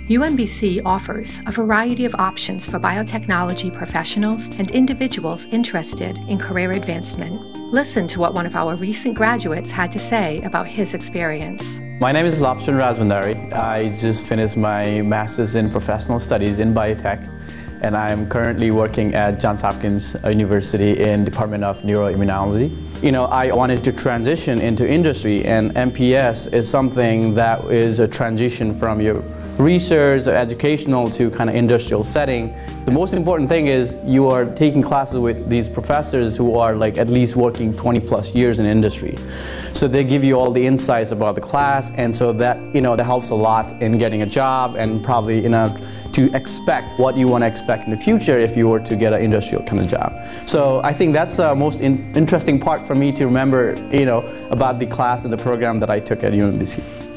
UMBC offers a variety of options for biotechnology professionals and individuals interested in career advancement. Listen to what one of our recent graduates had to say about his experience. My name is Lapchan Razvandari. I just finished my Master's in Professional Studies in Biotech, and I'm currently working at Johns Hopkins University in Department of Neuroimmunology. You know, I wanted to transition into industry, and MPS is something that is a transition from your research or educational to kind of industrial setting. The most important thing is you are taking classes with these professors who are like at least working 20+ years in industry. So they give you all the insights about the class, and so that, you know, that helps a lot in getting a job and probably, you know, to expect what you want to expect in the future if you were to get an industrial kind of job. So I think that's the most interesting part for me to remember, you know, about the class and the program that I took at UMBC.